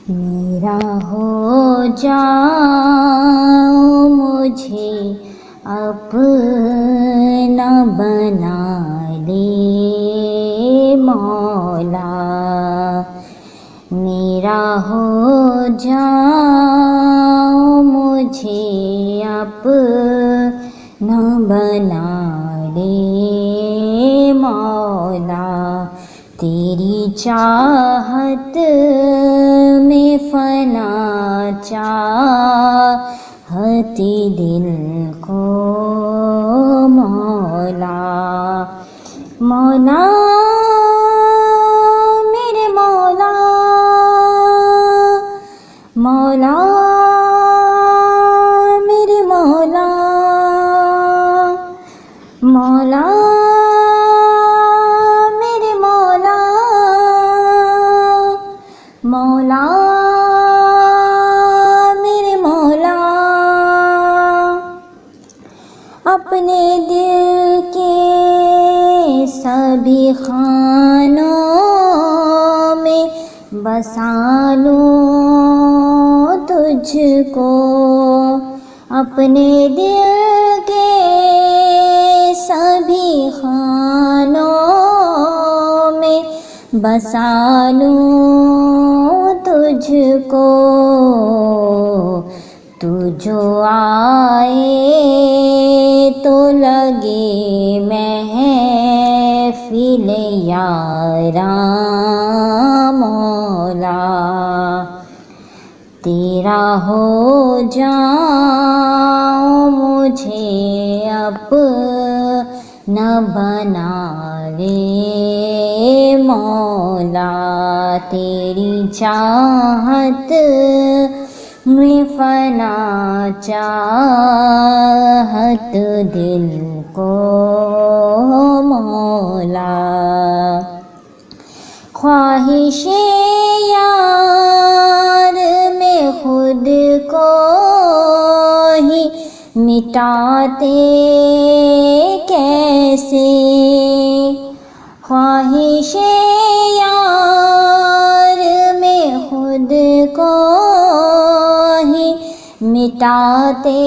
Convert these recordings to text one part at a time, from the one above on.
میرا ہو جاؤ مجھے اپنا بنا لے مولا، میرا ہو جاؤ مجھے اپنا بنا لے مولا، تیری چاہت میں فنا چاہت دل کو مولا، مولا میرے مولا، مولا میرے مولا، مولا میرے مولا، مولا میرے مولا، اپنے دل کے سبھی خانوں میں بسا لوں تجھ کو، اپنے دل کے سبھی خانوں میں بسا لوں تجھ کو، تو جو آئے تو لگے محفل یاراں مولا، تیرا ہو جاؤ مجھے اپنا بنا لے مولا، تیری چاہت میں فنا چاہت دل کو مولا، خواہش یار میں خود کو ہی مٹاتے کیسے، خواہش یار میں خود کو ہی مٹاتے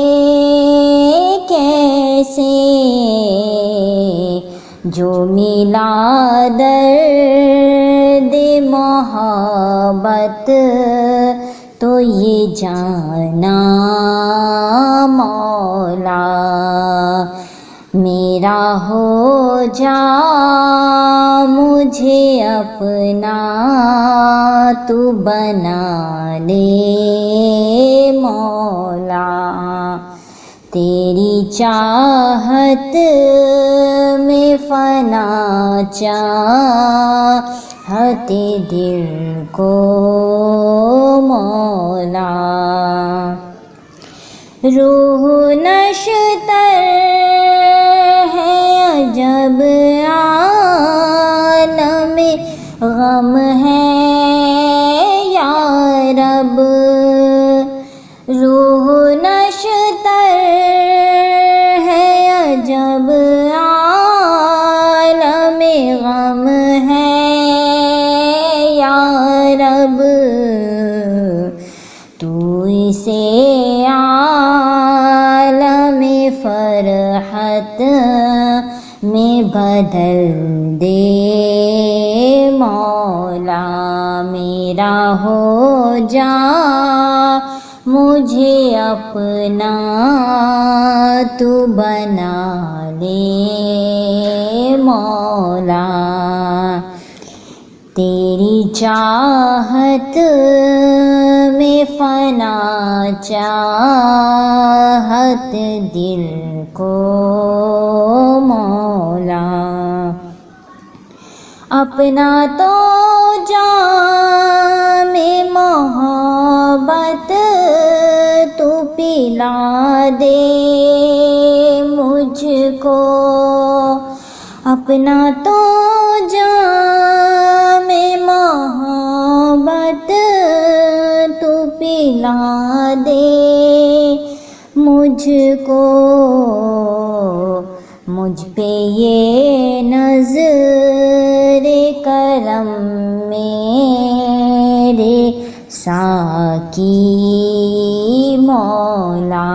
کیسے، جو ملا درد محبت تو یہ جانا مولا، میرا ہو جا مجھے اپنا تو بنا لے مولا، تیری چاہت میں فنا چاہت دل کو مولا، روح نشتر ہے عجب عالم غم ہے یا رب، روح نشتر ہے عجب عالم غم ہے یا رب، تو اسے عالم فرحت میں بدل دے مولا، میرا ہو جا مجھے اپنا تو بنا لے مولا، تیری چاہت میں فنا چاہت دل کو مولا، اپنا تو جام محبت تو پلا دے مجھ کو، اپنا تو جام محبت تو پلا دے مجھ کو، مجھ پہ یہ نظر کرم میرے ساقی مولا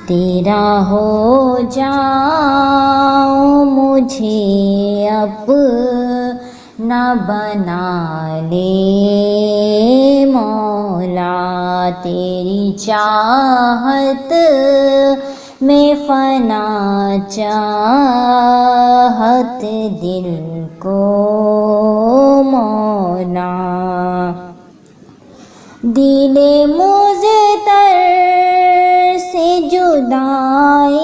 تیرا ہو جاؤں مجھے اپنا بنا لے مولا تیری چاہت میں فنا چاہت دل کو مولا دل مضطر سے جدائی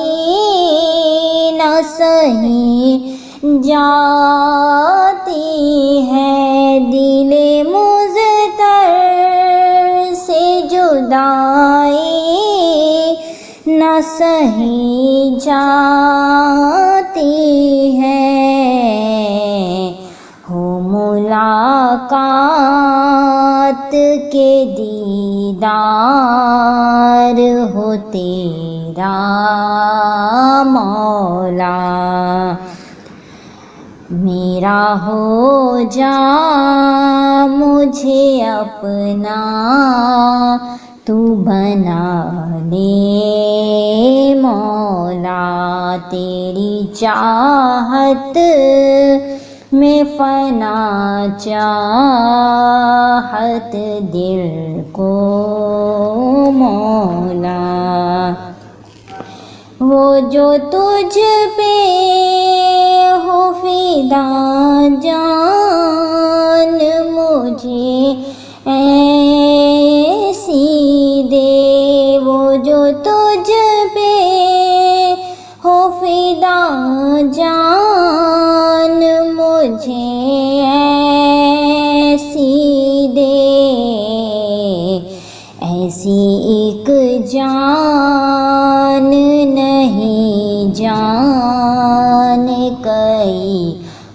نہ سہی جاتی ہے دل مضطر سے جدائی نہ سہی جاتی ہے ہو ملاقات کے دیدار ہو تیرا مولا میرا ہو جا مجھے اپنا تو بنا لے مولا تیری چاہت میں فنا چاہت دل کو مولا وہ جو تجھ پہ ہو فدا جان مجھے ایسی دے وہ جو تجھ پہ ہو فدا جان مجھے ایسی دے ایسی ایک جان نہیں جان کئی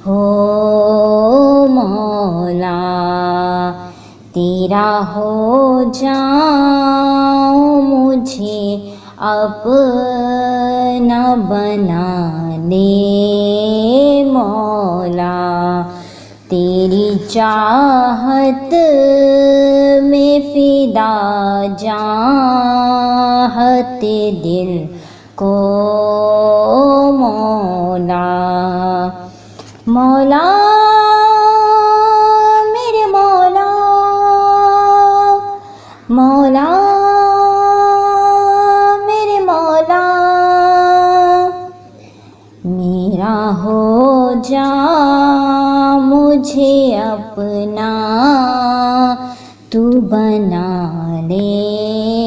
ہو مولا تیرا ہو جاؤں مجھے اپنا بنا لے مولا تیری چاہت میں فدا جاہت دل کو مولا مولا میرے مولا مولا میرے مولا میرا ہو جا مجھے اپنا تو بنا لے